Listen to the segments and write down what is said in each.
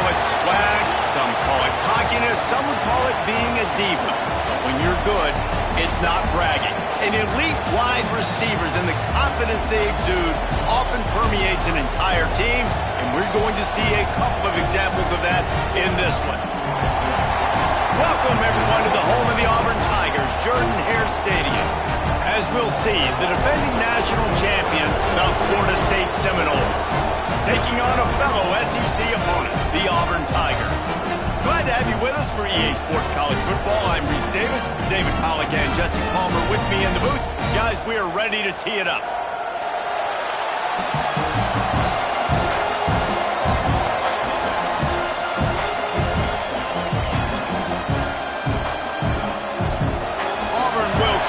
call it swag, some call it cockiness, some would call it being a diva. But when you're good, it's not bragging. An elite wide receivers and the confidence they exude often permeates an entire team, and we're going to see a couple of examples of that in this one. Welcome, everyone, to the home of the Auburn Tigers, Jordan-Hare Stadium. As we'll see, the defending national champions, the Florida State Seminoles, taking on a fellow SEC opponent, the Auburn Tigers. Glad to have you with us for EA Sports College Football. I'm Reese Davis, David Pollack and Jesse Palmer with me in the booth. Guys, we are ready to tee it up.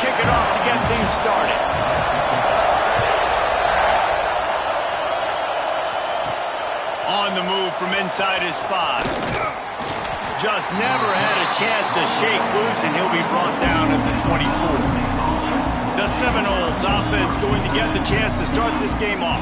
Kick it off to get things started. On the move from inside his 5. Just never had a chance to shake loose, and he'll be brought down at the 24. The Seminoles offense going to get the chance to start this game off.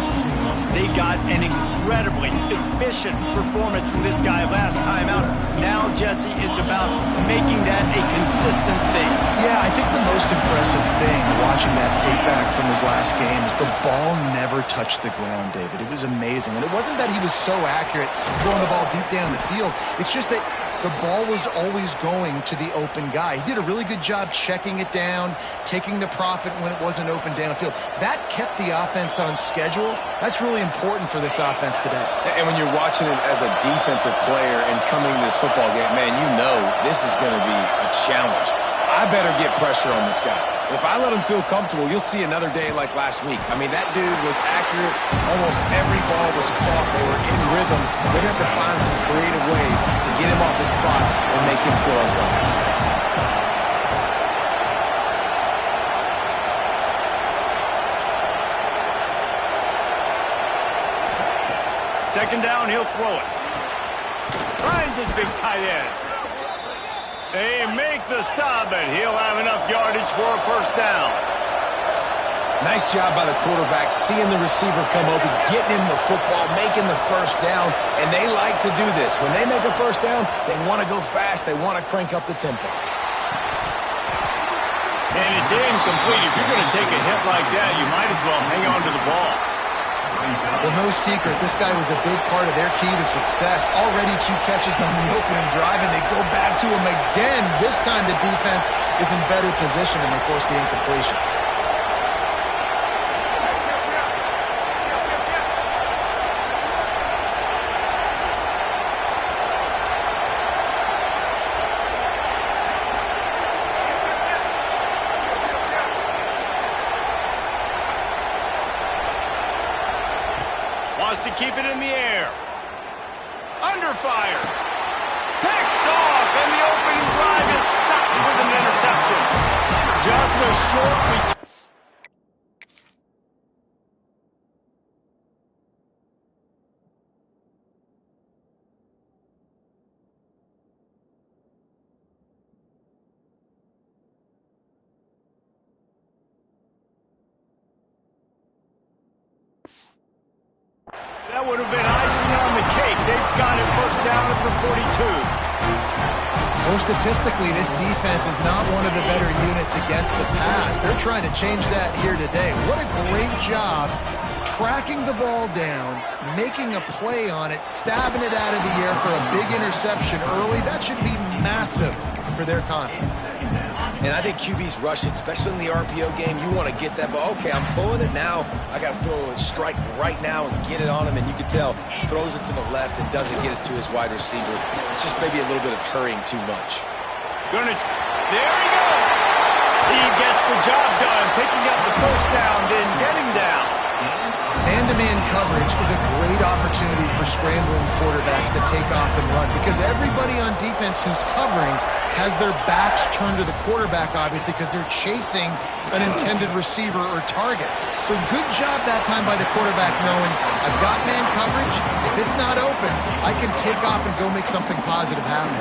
They got an incredibly efficient performance from this guy last time out. Now, Jesse, it's about making that a consistent thing. Yeah, I think the most impressive thing watching that tape back from his last game is the ball never touched the ground, David. It was amazing. And it wasn't that he was so accurate throwing the ball deep down the field. It's just that the ball was always going to the open guy. He did a really good job checking it down, taking the profit when it wasn't open downfield. That kept the offense on schedule. That's really important for this offense today. And when you're watching it as a defensive player and coming to this football game, man, you know this is going to be a challenge. I better get pressure on this guy. If I let him feel comfortable, you'll see another day like last week. I mean, that dude was accurate. Almost every ball was caught. They were in rhythm. They're going to have to find some creative ways to get him off his spots and make him feel uncomfortable. Second down, he'll throw it. Finds his big tight end. They make the stop, but he'll have enough yardage for a first down. Nice job by the quarterback, seeing the receiver come open, getting him the football, making the first down, and they like to do this. When they make a first down, they want to go fast. They want to crank up the tempo. And it's incomplete. If you're going to take a hit like that, you might as well hang on to the ball. Well, no secret, this guy was a big part of their key to success. Already 2 catches on the opening drive, and they go back to him again. This time the defense is in better position, and they force the incompletion. To keep it in the air. Under fire. Picked off, and the opening drive is stopped with an interception. Just a short return. That would have been icing on the cake. They've got it first down at the 42. Well, statistically, this defense is not one of the better units against the pass. They're trying to change that here today. What a great job tracking the ball down, making a play on it, stabbing it out of the air for a big interception early. That should be massive for their confidence. And I think QBs rush it, especially in the RPO game. You want to get that ball. Okay, I'm pulling it now. I got to throw a strike right now and get it on him. And you can tell, throws it to the left and doesn't get it to his wide receiver. It's just maybe a little bit of hurrying too much. There he goes. He gets the job done, picking up the first down, then getting down. Man-to-man coverage is a great opportunity for scrambling quarterbacks to take off and run because everybody on defense who's covering has their backs turned to the quarterback, obviously, because they're chasing an intended receiver or target. So good job that time by the quarterback knowing I've got man coverage. If it's not open, I can take off and go make something positive happen.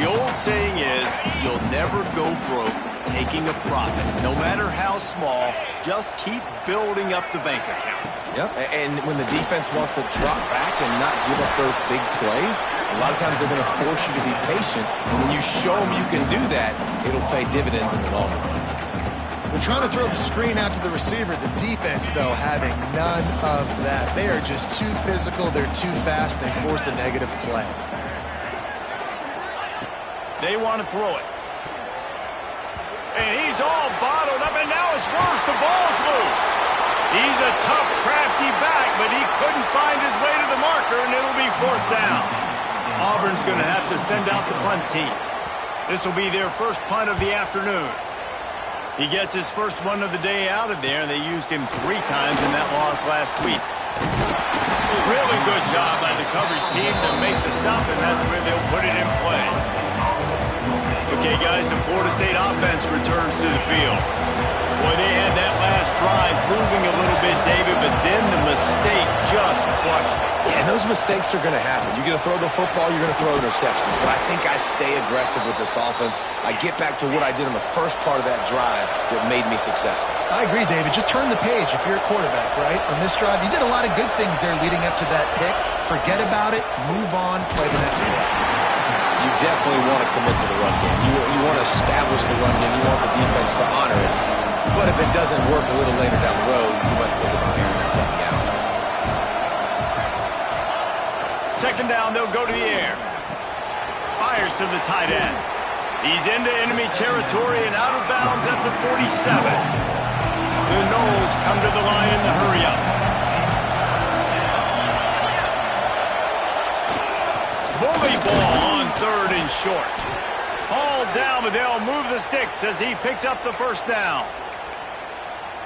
The old saying is, you'll never go broke taking a profit. No matter how small, just keep building up the bank account. Yep, and when the defense wants to drop back and not give up those big plays, a lot of times they're going to force you to be patient. And when you show them you can do that, it'll pay dividends in the long run. We're trying to throw the screen out to the receiver. The defense, though, having none of that. They are just too physical. They're too fast. They force a negative play. They want to throw it. And he's all bottled up, and now it's worse. The ball's loose. He's a tough, crafty back, but he couldn't find his way to the marker, and it'll be 4th down. Auburn's going to have to send out the punt team. This will be their first punt of the afternoon. He gets his first one of the day out of there, and they used him 3 times in that loss last week. Really good job by the coverage team to make the stop, and that's where they'll put it in play. Okay, guys, the Florida State offense returns to the field. Boy, they had that last drive moving a little bit, David, but then the mistake just crushed them. Yeah, and those mistakes are going to happen. You're going to throw the football, you're going to throw interceptions. But I think I stay aggressive with this offense. I get back to what I did in the first part of that drive that made me successful. I agree, David. Just turn the page if you're a quarterback, right? On this drive, you did a lot of good things there leading up to that pick. Forget about it, move on, play the next play. You definitely want to commit to the run game. You want to establish the run game. You want the defense to honor it. But if it doesn't work a little later down the road, you might think about airing that puppy out. 2nd down, they'll go to the air. Fires to the tight end. He's into enemy territory and out of bounds at the 47. The Noles come to the line in the hurry-up. Bully ball on 3rd and short. All down, but they'll move the sticks as he picks up the 1st down.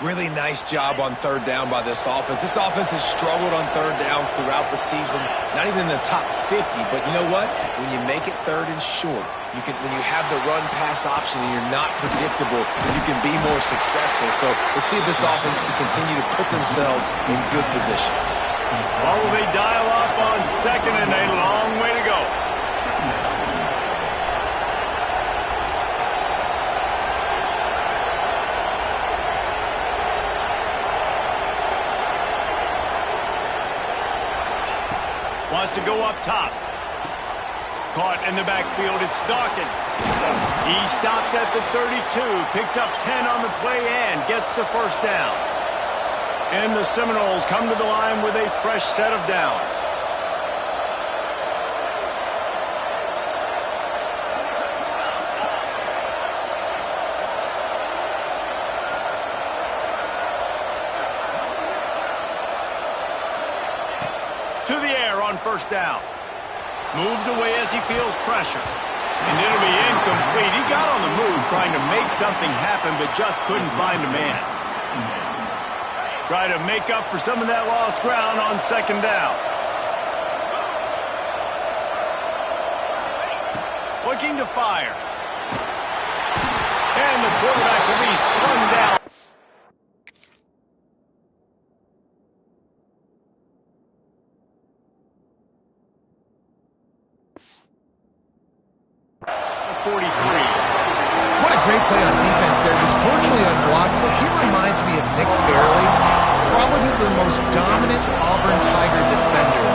Really nice job on 3rd down by this offense. This offense has struggled on 3rd downs throughout the season. Not even in the top 50, but you know what? When you make it 3rd and short, when you have the run-pass option and you're not predictable, you can be more successful. So let's see if this offense can continue to put themselves in good positions. Well, will they dial up on 2nd and a long way to go? Wants to go up top. Caught in the backfield, it's Dawkins. He stopped at the 32, picks up 10 on the play and gets the 1st down. And the Seminoles come to the line with a fresh set of downs. To the air on 1st down. Moves away as he feels pressure. And it'll be incomplete. He got on the move trying to make something happen, but just couldn't find a man. Try to make up for some of that lost ground on 2nd down. Looking to fire. And the quarterback will be slung down. What a great play on defense there. He was virtually unblockable. He reminds me of Nick Fairley, probably the most dominant Auburn Tiger defender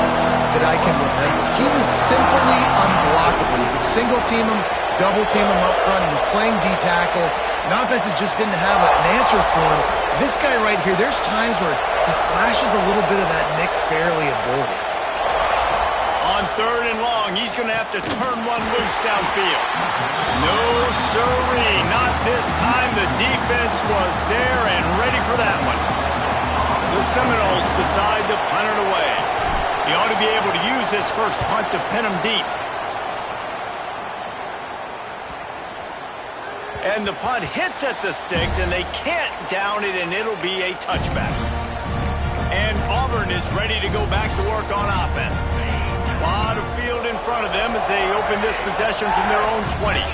that I can remember. He was simply unblockable. You could single team him, double team him up front. He was playing D-tackle, and offenses just didn't have an answer for him. This guy right here, there's times where he flashes a little bit of that Nick Fairley ability. On 3rd and long, he's going to have to turn one loose downfield. No, sirree, not this time. The defense was there and ready for that one. The Seminoles decide to punt it away. He ought to be able to use his first punt to pin him deep. And the punt hits at the 6, and they can't down it, and it'll be a touchback. And Auburn is ready to go back to work on offense. A lot of field in front of them as they open this possession from their own 20.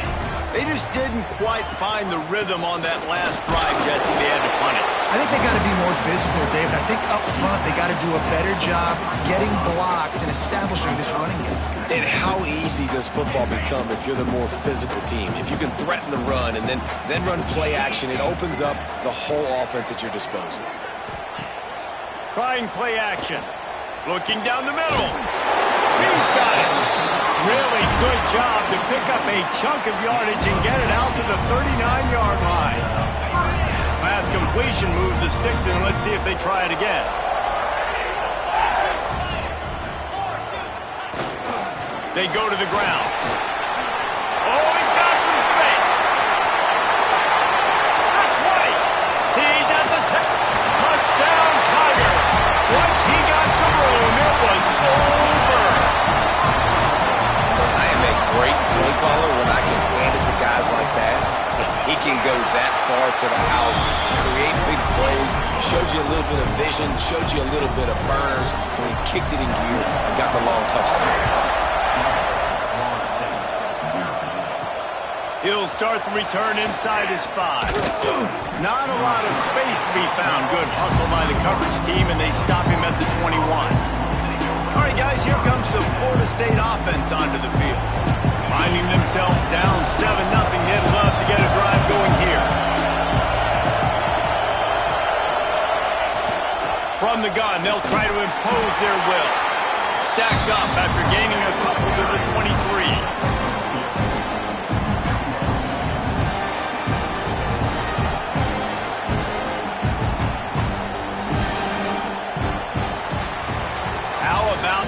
They just didn't quite find the rhythm on that last drive, Jesse. They had to punt it. I I think they got to be more physical, David. I think up front they got to do a better job getting blocks and establishing this running game. And how easy does football become if you're the more physical team? If you can threaten the run and then run play action, it opens up the whole offense at your disposal. Trying play action. Looking down the middle. He's got it. Really good job to pick up a chunk of yardage and get it out to the 39-yard line. Pass completion, move the sticks, and let's see if they try it again. They go to the ground. Oh, he's got some space. The 20. He's at the 10. Touchdown, Tiger. Once he got some room, it was over. I am a great play caller when I can hand it to guys like that. He can go that far to the house, create big plays, showed you a little bit of vision, showed you a little bit of burners when he kicked it in gear and got the long touchdown. He'll start the return inside his 5. Not a lot of space to be found. Good hustle by the coverage team, and they stop him at the 21. All right, guys, here comes the Florida State offense onto the field. Finding themselves down 7-0, they'd love to get a drive going here. From the gun, they'll try to impose their will. Stacked up after gaining a couple to the 23.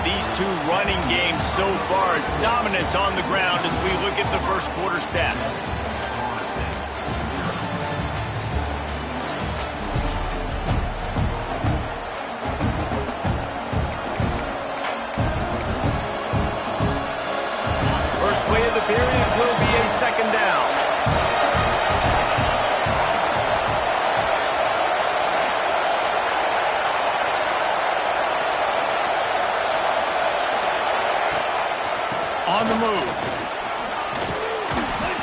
These two running games so far, dominance on the ground as we look at the first quarter stats. First play of the period will be a second down. On the move.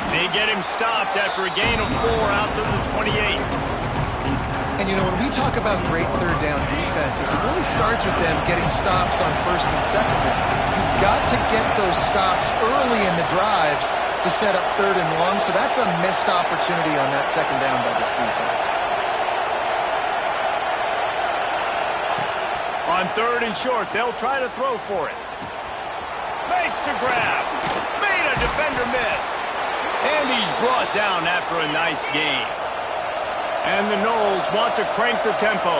They get him stopped after a gain of 4 out to the 28. And, you know, when we talk about great third down defenses, it really starts with them getting stops on first and second down. You've got to get those stops early in the drives to set up third and long, so that's a missed opportunity on that second down by this defense. On third and short, they'll try to throw for it. Makes the grab. Made a defender miss. And he's brought down after a nice gain. And the Noles want to crank the tempo.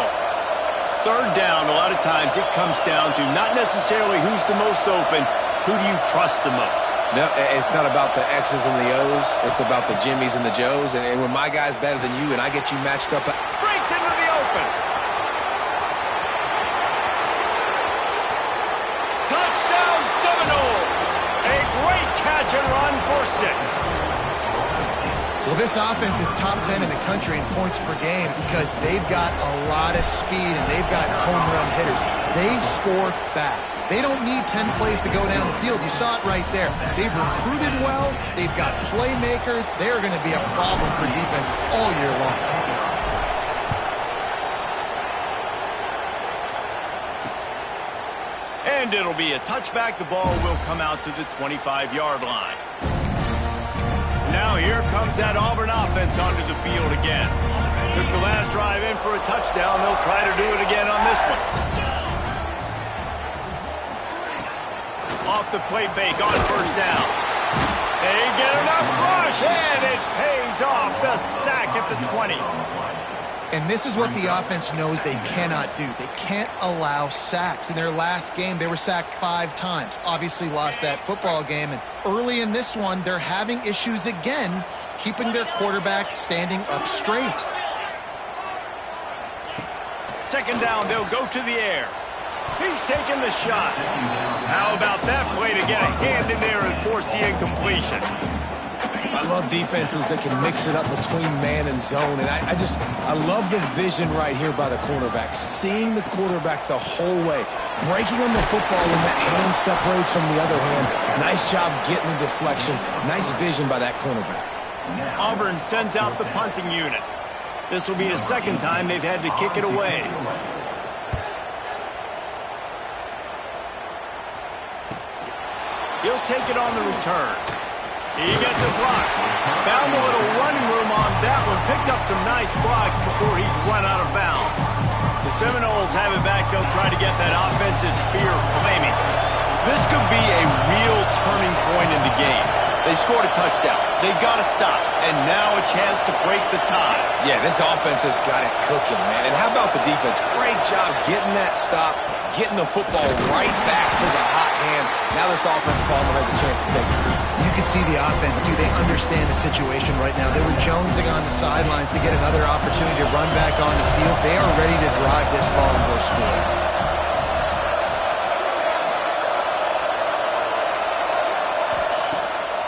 Third down, a lot of times it comes down to not necessarily who's the most open, who do you trust the most? No, it's not about the X's and the O's. It's about the Jimmies and the Joes. And when my guy's better than you and I get you matched up. Breaks into the open. Touchdown Seminoles. A great catch and run for 6. Well, this offense is top 10 in the country in points per game because they've got a lot of speed and they've got home run hitters. They score fast. They don't need 10 plays to go down the field. You saw it right there. They've recruited well. They've got playmakers. They're going to be a problem for defenses all year long. And it'll be a touchback. The ball will come out to the 25-yard line. Now here comes that Auburn offense onto the field again. Took the last drive in for a touchdown. They'll try to do it again on this one. Off the play fake on first down. They get enough rush, and it pays off. The sack at the 20. And this is what the offense knows they cannot do. They can't allow sacks. In their last game, they were sacked 5 times. Obviously lost that football game. And early in this one, they're having issues again, keeping their quarterback standing up straight. Second down, they'll go to the air. He's taking the shot. How about that play to get a hand in there and force the incompletion? I love defenses that can mix it up between man and zone. And I love the vision right here by the cornerback. Seeing the quarterback the whole way. Breaking on the football when that hand separates from the other hand. Nice job getting the deflection. Nice vision by that cornerback. Auburn sends out the punting unit. This will be the second time they've had to kick it away. He'll take it on the return. He gets a block. Found a little running room on that one. Picked up some nice blocks before he's run out of bounds. The Seminoles have it back. They'll try to get that offensive spear flaming. This could be a real turning point in the game. They scored a touchdown. They got to stop. And now a chance to break the tie. Yeah, this offense has got it cooking, man. And how about the defense? Great job getting that stop, getting the football right back to the hot hand. Now this offense, Palmer, has a chance to take the lead. You can see the offense, too. They understand the situation right now. They were jonesing on the sidelines to get another opportunity to run back on the field. They are ready to drive this ball and go score.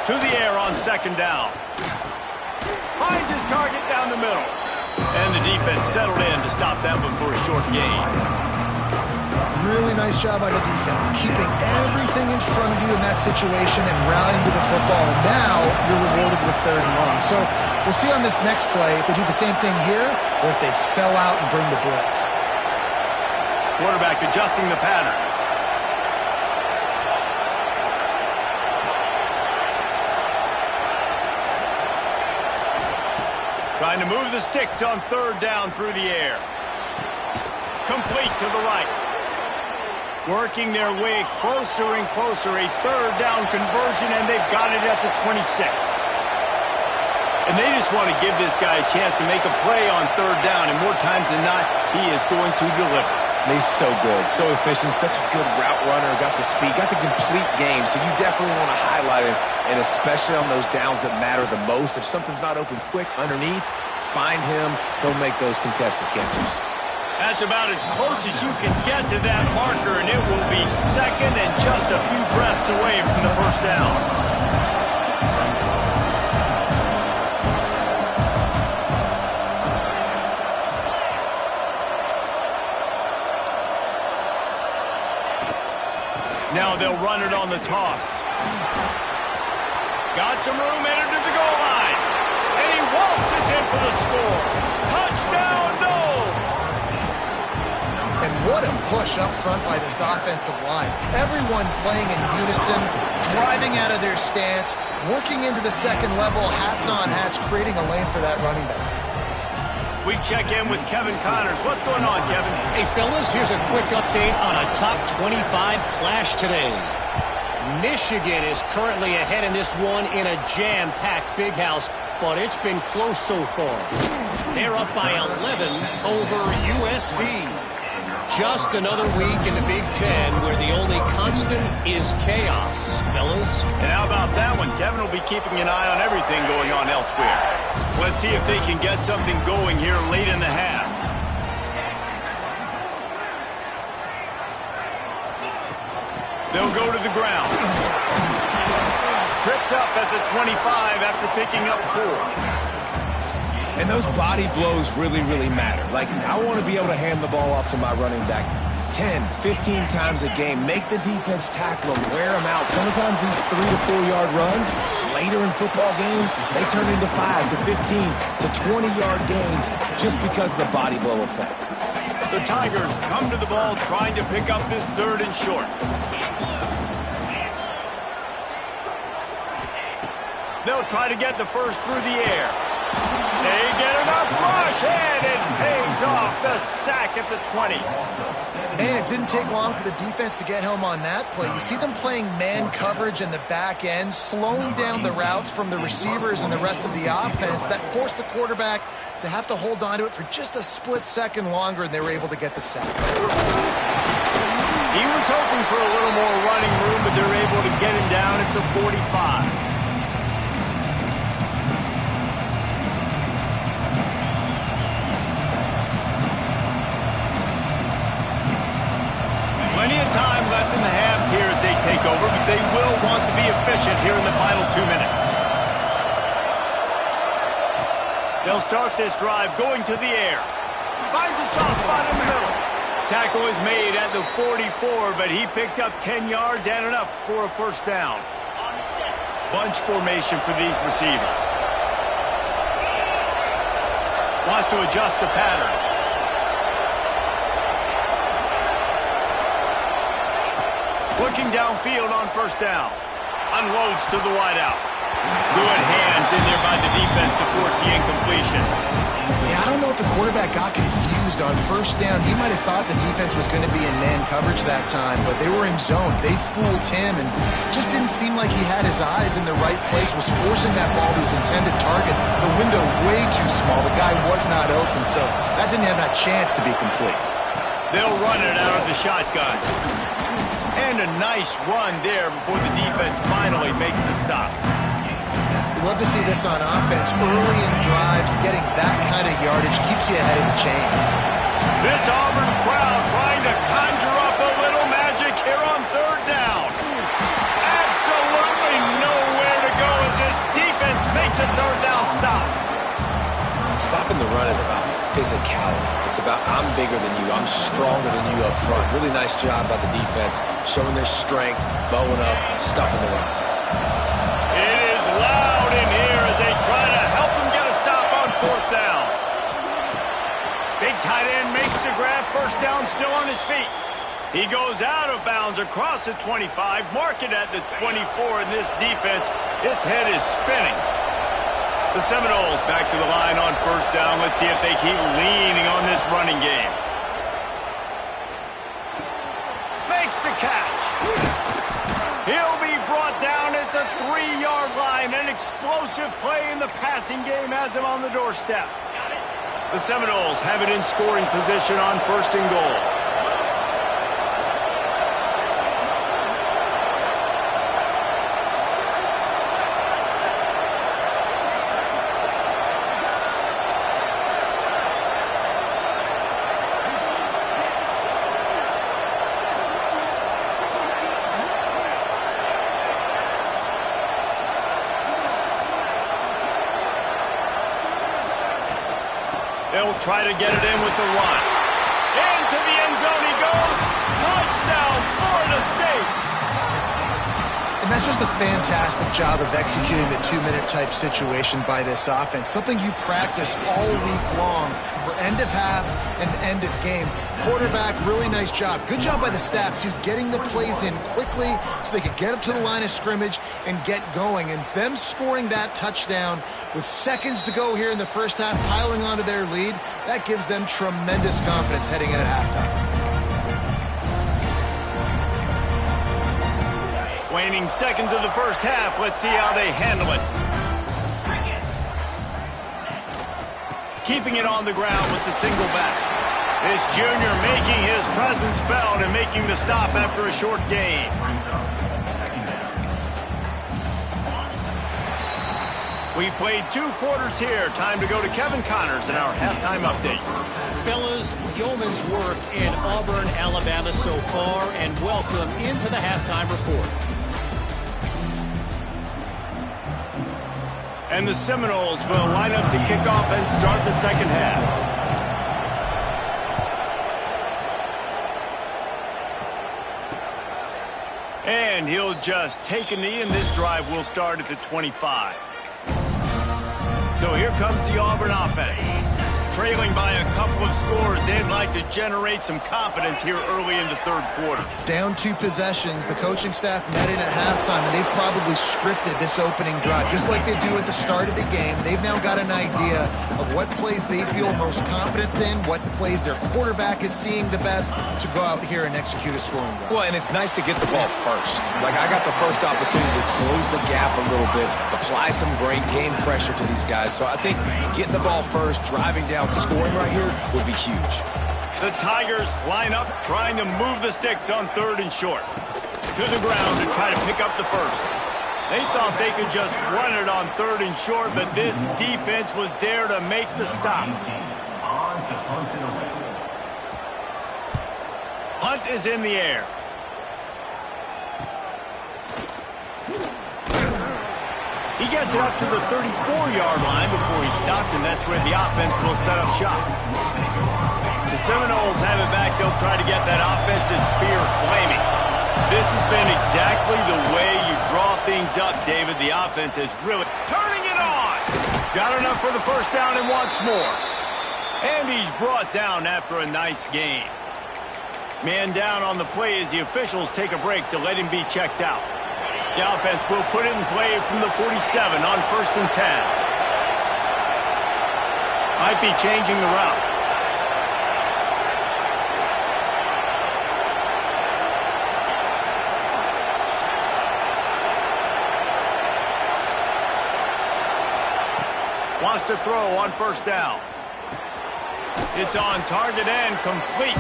To the air on second down. Finds his target down the middle. And the defense settled in to stop that one for a short gain. Really nice job by the defense, keeping everything in front of you in that situation and rallying to the football. And now you're rewarded with 3rd and long. So we'll see on this next play if they do the same thing here or if they sell out and bring the blitz. Quarterback adjusting the pattern. Trying to move the sticks on 3rd down through the air. Complete to the right. Working their way closer and closer. A 3rd down conversion, and they've got it at the 26. And they just want to give this guy a chance to make a play on 3rd down, and more times than not, he is going to deliver. And he's so good, so efficient, such a good route runner, got the speed, got the complete game, so you definitely want to highlight him, and especially on those downs that matter the most. If something's not open quick underneath, find him, he'll make those contested catches. That's about as close as you can get to that marker, and it will be second and just a few breaths away from the first down. Now they'll run it on the toss. Got some room, entered to the goal line. And he waltzes in for the score. Touchdown, Noles! And what a push up front by this offensive line. Everyone playing in unison, driving out of their stance, working into the second level, hats on hats, creating a lane for that running back. We check in with Kevin Connors. What's going on, Kevin? Hey, fellas, here's a quick update on a top 25 clash today. Michigan is currently ahead in this one in a jam-packed big house, but it's been close so far. They're up by 11 over USC. Just another week in the Big Ten where the only constant is chaos, fellas. And how about that one? Kevin will be keeping an eye on everything going on elsewhere. Let's see if they can get something going here late in the half. They'll go to the ground. Tripped up at the 25 after picking up 4. And those body blows really, really matter. Like, I want to be able to hand the ball off to my running back 10, 15 times a game. Make the defense tackle them, wear them out. Sometimes these 3 to 4 yard runs, later in football games, they turn into 5 to 15 to 20-yard gains just because of the body blow effect. The Tigers come to the ball trying to pick up this 3rd and short. They'll try to get the first through the air. They get enough rush, and it pays off the sack at the 20. Man, it didn't take long for the defense to get home on that play. You see them playing man coverage in the back end, slowing down the routes from the receivers and the rest of the offense. That forced the quarterback to have to hold on to it for just a split second longer, and they were able to get the sack. He was hoping for a little more running room, but they're able to get him down at the 45. Plenty of time left in the half here as they take over, but they will want to be efficient here in the final 2 minutes. They'll start this drive going to the air. Finds a soft spot in the middle. Tackle is made at the 44, but he picked up 10 yards and enough for a first down. Bunch formation for these receivers. Wants to adjust the pattern. Looking downfield on first down. Unloads to the wideout. Good hands in there by the defense to force the incompletion. Yeah, I don't know if the quarterback got confused on first down. He might have thought the defense was going to be in man coverage that time, but they were in zone. They fooled him and just didn't seem like he had his eyes in the right place, was forcing that ball to his intended target. The window way too small. The guy was not open, so that didn't have that chance to be complete. They'll run it out of the shotgun. And a nice run there before the defense finally makes the stop. We love to see this on offense. Early in drives, getting that kind of yardage keeps you ahead of the chains. This Auburn crowd trying to conjure up a little magic here on third down. Absolutely nowhere to go as this defense makes a third down stop. Stopping the run is about physicality. It's about I'm bigger than you, I'm stronger than you up front. Really nice job by the defense, showing their strength, bowing up, stuffing the run. It is loud in here as they try to help him get a stop on fourth down. Big tight end makes the grab, first down still on his feet. He goes out of bounds across the 25, mark it at the 24, and this defense, its head is spinning. The Seminoles back to the line on first down. Let's see if they keep leaning on this running game. Makes the catch. He'll be brought down at the 3-yard line. An explosive play in the passing game has him on the doorstep. The Seminoles have it in scoring position on first and goal. They'll try to get it in with the run. Into the end zone he goes. Touchdown, Florida State. And that's just a fantastic job of executing the two-minute type situation by this offense. Something you practice all week long for end of half and end of game. Quarterback, really nice job. Good job by the staff, too, getting the plays in quickly so they could get up to the line of scrimmage and get going. And them scoring that touchdown with seconds to go here in the first half, piling onto their lead, that gives them tremendous confidence heading in at halftime. Waning seconds of the first half. Let's see how they handle it. Keeping it on the ground with the single back. This junior making his presence felt and making the stop after a short gain. We've played 2 quarters here. Time to go to Kevin Connors in our halftime update. Fellas, yeoman's work in Auburn, Alabama so far, and welcome into the halftime report. And the Seminoles will line up to kick off and start the second half. And he'll just take a knee, and this drive will start at the 25. So here comes the Auburn offense. Trailing by a couple of scores, they'd like to generate some confidence here early in the third quarter. Down 2 possessions, the coaching staff met in at halftime, and they've probably scripted this opening drive, just like they do at the start of the game. They've now got an idea of what plays they feel most confident in, what plays their quarterback is seeing the best to go out here and execute a scoring drive. Well, and it's nice to get the ball first. Like, I got the first opportunity to close the gap a little bit, apply some great game pressure to these guys. So I think getting the ball first, driving down, scoring right here would be huge. The Tigers line up, trying to move the sticks on third and short. To the ground to try to pick up the first. They thought they could just run it on third and short, but this defense was there to make the stop. Hunt is in the air. He gets it up to the 34-yard line before he stopped, and that's where the offense will set up shop. The Seminoles have it back. They'll try to get that offensive spear flaming. This has been exactly the way you draw things up, David. The offense is really turning it on. Got enough for the first down and wants more. And he's brought down after a nice gain. Man down on the play as the officials take a break to let him be checked out. The offense will put it in play from the 47 on 1st and 10. Might be changing the route. Wants to throw on 1st down. It's on target and complete.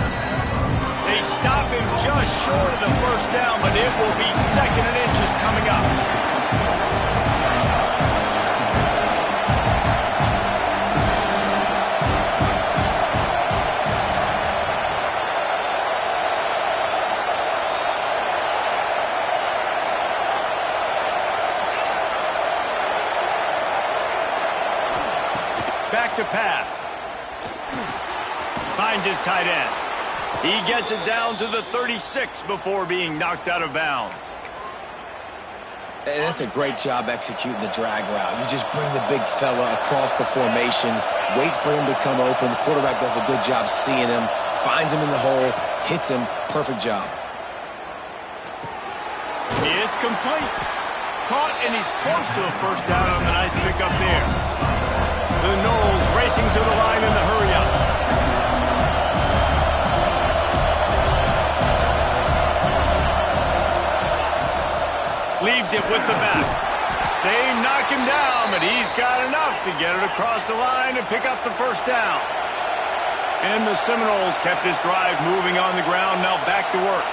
They stop him just short of the 1st down, but it will be 2nd and inches coming up. Back to pass. Finds his tight end. He gets it down to the 36 before being knocked out of bounds. And that's a great job executing the drag route. You just bring the big fella across the formation, wait for him to come open. The quarterback does a good job seeing him, finds him in the hole, hits him. Perfect job. It's complete. Caught, and he's close to a 1st down on the nice pickup there. The Knowles racing to the line in the hurry-up. Leaves it with the back. They knock him down, but he's got enough to get it across the line and pick up the 1st down. And the Seminoles kept this drive moving on the ground, now back to work.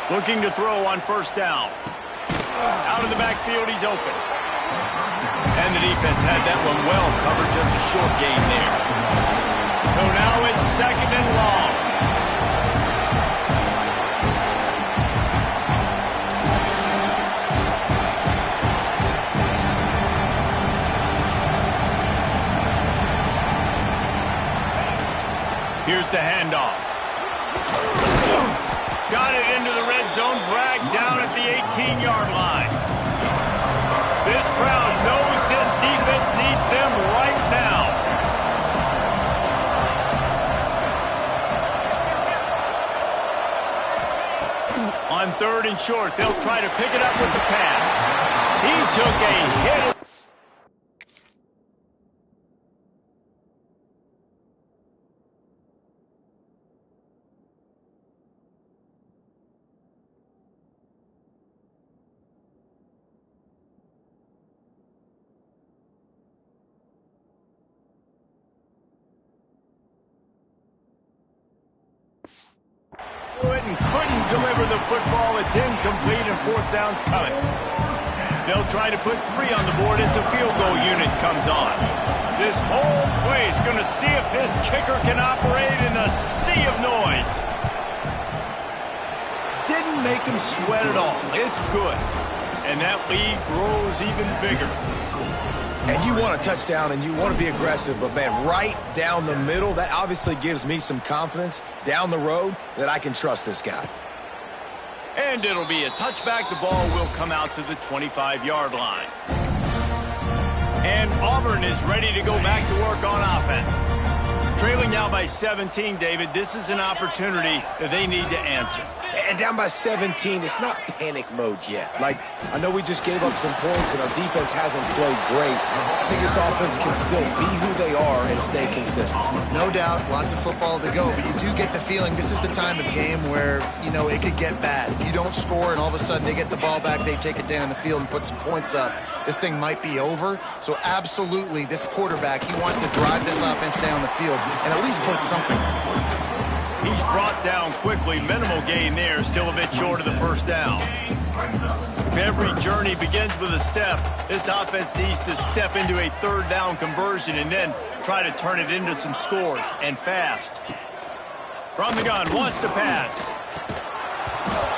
Looking to throw on 1st down. Out of the backfield, he's open. And the defense had that one well covered, just a short gain there. So now it's 2nd and long. Here's the handoff. Got it into the red zone, dragged down at the 18-yard line. This crowd knows this defense needs them right now. On 3rd and short, they'll try to pick it up with the pass. He took a hit. And couldn't deliver the football. It's incomplete, and 4th down's coming. They'll try to put 3 on the board as the field goal unit comes on. This whole place going to see if this kicker can operate in a sea of noise. Didn't make him sweat at all. It's good. And that lead grows even bigger. And you want a touchdown and you want to be aggressive, but man, right down the middle, that obviously gives me some confidence down the road that I can trust this guy. And it'll be a touchback. The ball will come out to the 25-yard line. And Auburn is ready to go back to work on offense. Trailing now by 17, David, this is an opportunity that they need to answer. And down by 17, it's not panic mode yet. Like, I know we just gave up some points and our defense hasn't played great. I think this offense can still be who they are and stay consistent. No doubt, lots of football to go, but you do get the feeling this is the time of game where, you know, it could get bad. If you don't score and all of a sudden they get the ball back, they take it down the field and put some points up, this thing might be over. So absolutely, this quarterback, he wants to drive this offense down the field and at least put something. He's brought down quickly. Minimal gain there. Still a bit short of the 1st down. If every journey begins with a step, this offense needs to step into a 3rd down conversion and then try to turn it into some scores, and fast. From the gun, wants to pass.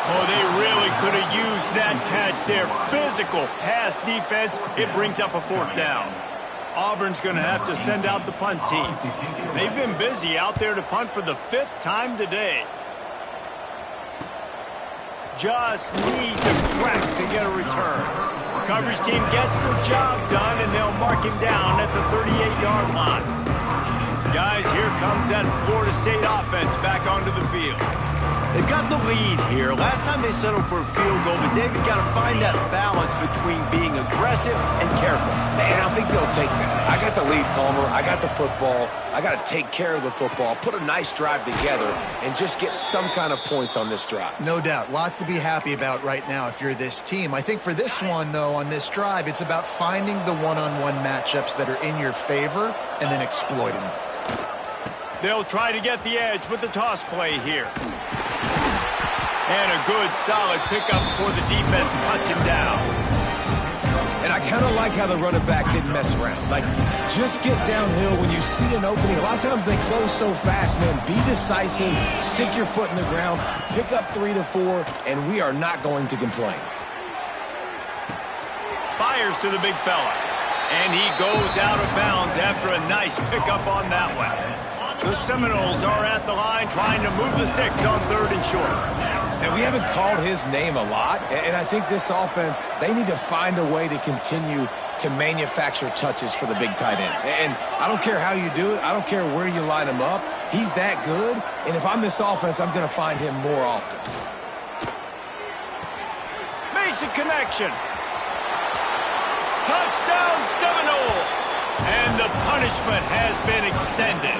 Oh, they really could have used that catch there. Physical pass defense. It brings up a 4th down. Auburn's going to have to send out the punt team. They've been busy out there to punt for the 5th time today. just need to crack to get a return. Coverage team gets the job done, and they'll mark him down at the 38-yard line. Guys, here comes that Florida State offense back onto the field. They've got the lead here. Last time they settled for a field goal, but David got to find that balance between being aggressive and careful. Man, I think they'll take that. I got the lead, Palmer. I got the football. I got to take care of the football, put a nice drive together, and just get some kind of points on this drive. No doubt. Lots to be happy about right now if you're this team. I think for this one, though, on this drive, it's about finding the one-on-one matchups that are in your favor and then exploiting them. They'll try to get the edge with the toss play here. And a good, solid pickup before the defense cuts him down. And I kind of like how the running back didn't mess around. Like, just get downhill when you see an opening. A lot of times they close so fast, man. Be decisive, stick your foot in the ground, pick up 3 to 4, and we are not going to complain. Fires to the big fella. And he goes out of bounds after a nice pickup on that one. The Seminoles are at the line trying to move the sticks on 3rd and short. And we haven't called his name a lot, and I think this offense, they need to find a way to continue to manufacture touches for the big tight end. And I don't care how you do it. I don't care where you line him up. He's that good, and if I'm this offense, I'm going to find him more often. Makes a connection. Touchdown Seminoles! And the punishment has been extended.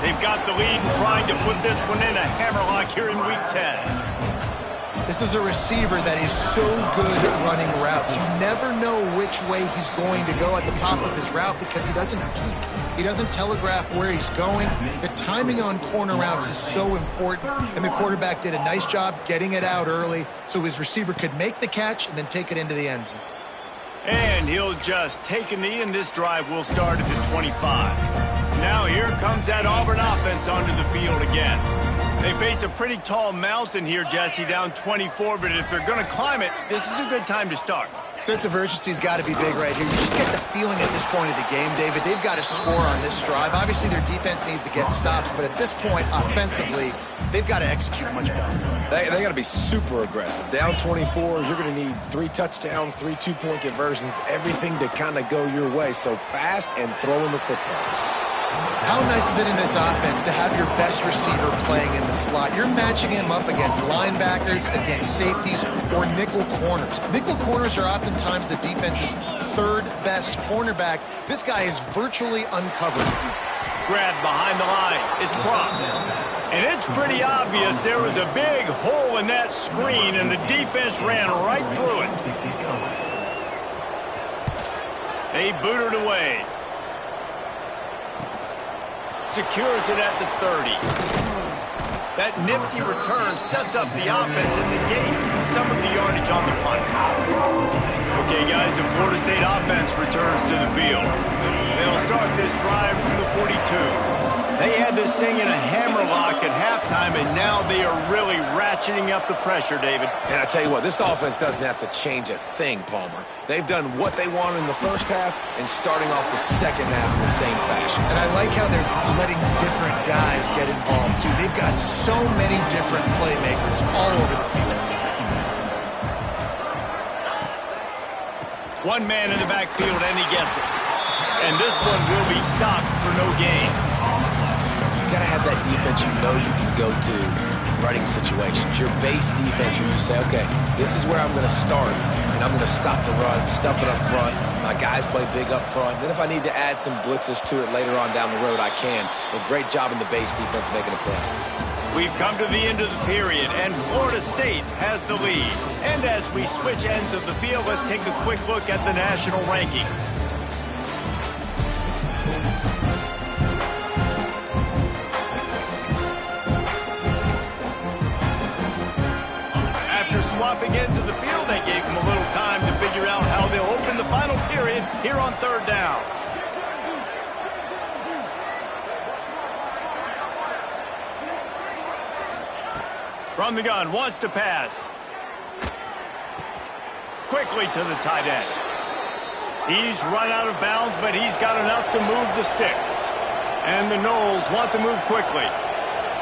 They've got the lead and trying to put this one in a hammerlock here in Week 10. This is a receiver that is so good at running routes. You never know which way he's going to go at the top of his route because he doesn't peek. He doesn't telegraph where he's going. The timing on corner routes is so important, and the quarterback did a nice job getting it out early so his receiver could make the catch and then take it into the end zone. And he'll just take a knee, and this drive will start at the 25. Now here comes that Auburn offense onto the field again. They face a pretty tall mountain here, Jesse, down 24, but if they're going to climb it, this is a good time to start. Sense of urgency's got to be big right here. You just get the feeling at this point of the game, David, they've got to score on this drive. Obviously, their defense needs to get stops, but at this point, offensively, they've got to execute much better. They got to be super aggressive. Down 24, you're going to need 3 touchdowns, 3 two-point conversions, everything to kind of go your way. So fast and throwing the football. How nice is it in this offense to have your best receiver playing in the slot? You're matching him up against linebackers, against safeties, or nickel corners. Nickel corners are oftentimes the defense's 3rd best cornerback. This guy is virtually uncovered. Grabbed behind the line. It's crossed. And it's pretty obvious there was a big hole in that screen, and the defense ran right through it. They booted away. Secures it at the 30. That nifty return sets up the offense and negates some of the yardage on the punt. Okay, guys, the Florida State offense returns to the field. They'll start this drive from the 42. They had this thing in a hammerlock at halftime, and now they are really ratcheting up the pressure, David. And I tell you what, this offense doesn't have to change a thing, Palmer. They've done what they wanted in the first half and starting off the second half in the same fashion. And I like how they're letting different guys get involved, too. They've got so many different playmakers all over the field. One man in the backfield, and he gets it. And this one will be stopped for no gain. You got to have that defense you know you can go to in running situations. Your base defense where you say, okay, this is where I'm going to start, and I'm going to stop the run, stuff it up front. My guys play big up front. Then if I need to add some blitzes to it later on down the road, I can. But great job in the base defense making a play. We've come to the end of the period, and Florida State has the lead. And as we switch ends of the field, let's take a quick look at the national rankings. Swapping into the field, they gave them a little time to figure out how they'll open the final period here on 3rd down. From the gun, wants to pass. Quickly to the tight end. He's run out of bounds, but he's got enough to move the sticks. And the Noles want to move quickly.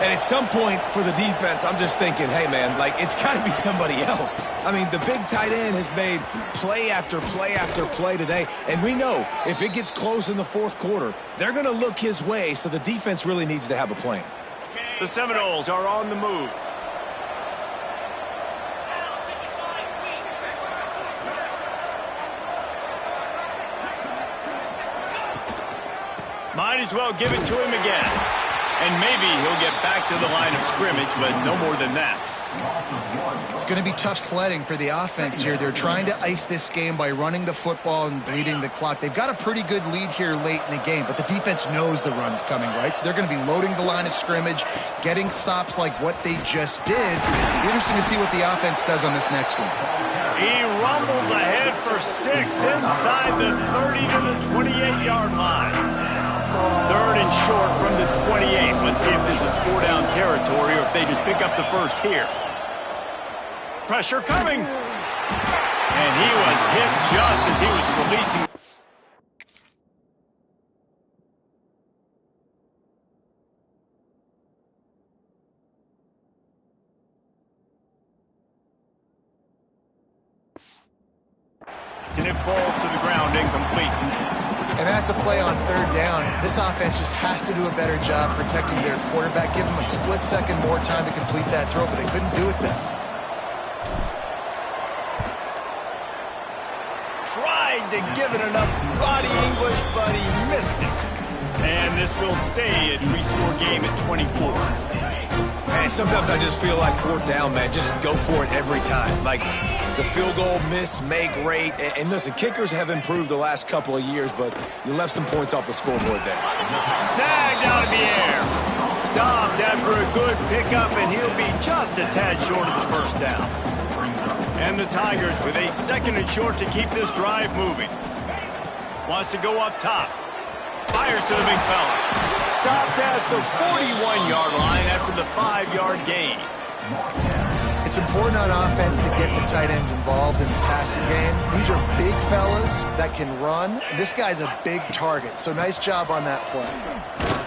And at some point for the defense, I'm just thinking, hey, man, like, it's got to be somebody else. I mean, the big tight end has made play after play after play today. And we know if it gets close in the fourth quarter, they're going to look his way, so the defense really needs to have a plan. The Seminoles are on the move. Might as well give it to him again. And maybe he'll get back to the line of scrimmage, but no more than that. It's going to be tough sledding for the offense here. They're trying to ice this game by running the football and bleeding the clock. They've got a pretty good lead here late in the game, but the defense knows the run's coming, right? So they're going to be loading the line of scrimmage, getting stops like what they just did. It'll be interesting to see what the offense does on this next one. He rumbles ahead for 6 inside the 30 to the 28-yard line. Third and short from the 28. Let's see if this is 4-down territory or if they just pick up the first here. Pressure coming. And he was hit just as he was releasing. And it falls to the ground incomplete. And that's a play on third down. This offense just has to do a better job protecting their quarterback. Give them a split second more time to complete that throw, but they couldn't do it then. Tried to give it enough body English, but he missed it. And this will stay a 3-score game at 24. Man, sometimes I just feel like fourth down, man. Just go for it every time. Like, the field goal miss, make rate. And listen, kickers have improved the last couple of years, but you left some points off the scoreboard there. Snagged out of the air. Stopped after a good pickup, and he'll be just a tad short of the first down. And the Tigers with a 2nd and short to keep this drive moving. Wants to go up top. Fires to the big fella. Stopped at the 41-yard line after the 5-yard gain. It's important on offense to get the tight ends involved in the passing game. These are big fellas that can run. This guy's a big target, so nice job on that play.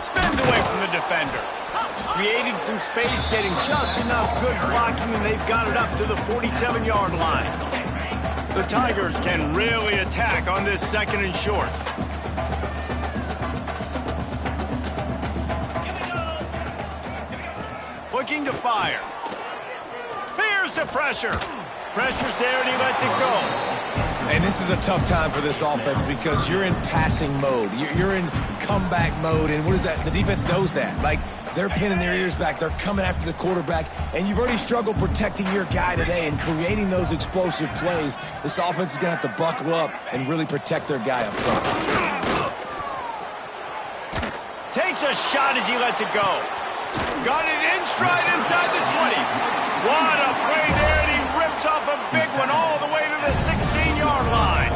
Spins away from the defender. Creating some space, getting just enough good blocking, and they've got it up to the 47-yard line. The Tigers can really attack on this 2nd and short. Looking to fire. Here's the pressure. Pressure's there, and he lets it go. And this is a tough time for this offense because you're in passing mode. You're in comeback mode, and what is that? The defense knows that. Like, they're pinning their ears back. They're coming after the quarterback, and you've already struggled protecting your guy today and creating those explosive plays. This offense is going to have to buckle up and really protect their guy up front. Takes a shot as he lets it go. Got it in stride inside the 20. What a play there, and he rips off a big one all the way to the 16-yard line.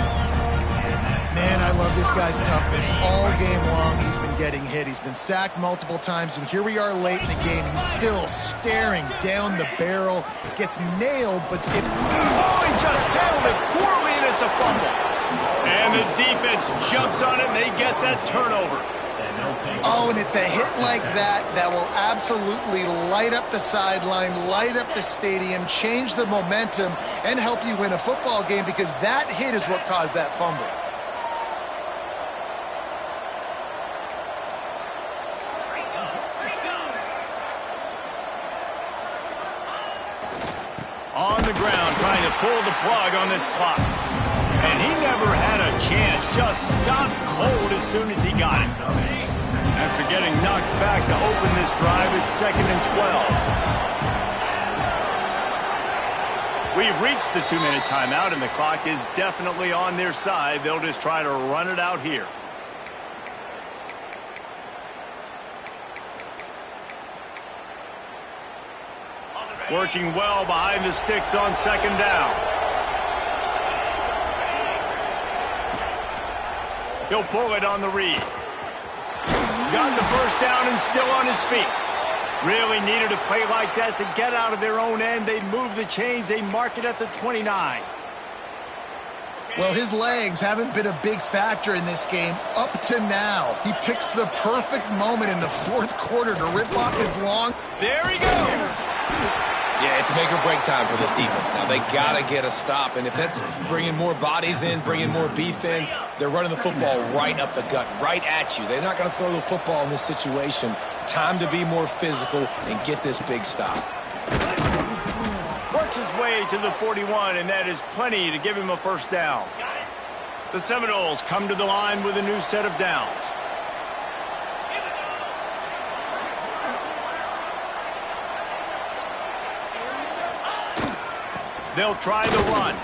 Man, I love this guy's toughness. All game long, he's been getting hit. He's been sacked multiple times, and here we are late in the game. He's still staring down the barrel. Gets nailed, but he just handled it poorly, and it's a fumble. And the defense jumps on it, and they get that turnover. Oh, and it's a hit like that that will absolutely light up the sideline, light up the stadium, change the momentum, and help you win a football game because that hit is what caused that fumble. On the ground, trying to pull the plug on this clock. And he never had a chance, just stopped cold as soon as he got it. After getting knocked back to open this drive, it's 2nd and 12. We've reached the 2-minute timeout, and the clock is definitely on their side. They'll just try to run it out here. Working well behind the sticks on 2nd down. He'll pull it on the read. Got the first down and still on his feet. Really needed a play like that to get out of their own end. They move the chains. They mark it at the 29. Well, his legs haven't been a big factor in this game up to now. He picks the perfect moment in the fourth quarter to rip off his long... There he goes! Yeah, it's make or break time for this defense. Now, they got to get a stop, and if that's bringing more bodies in, bringing more beef in, they're running the football right up the gut, right at you. They're not going to throw the football in this situation. Time to be more physical and get this big stop. Works his way to the 41, and that is plenty to give him a first down. The Seminoles come to the line with a new set of downs. They'll try the run.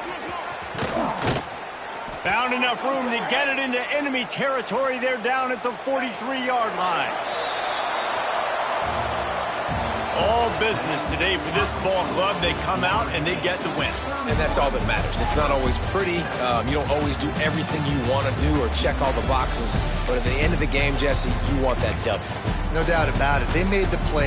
Found enough room to get it into enemy territory. They're down at the 43-yard line. All business today for this ball club. They come out and they get the win. And that's all that matters. It's not always pretty. You don't always do everything you want to do or check all the boxes. But at the end of the game, Jesse, you want that W. No doubt about it. They made the play.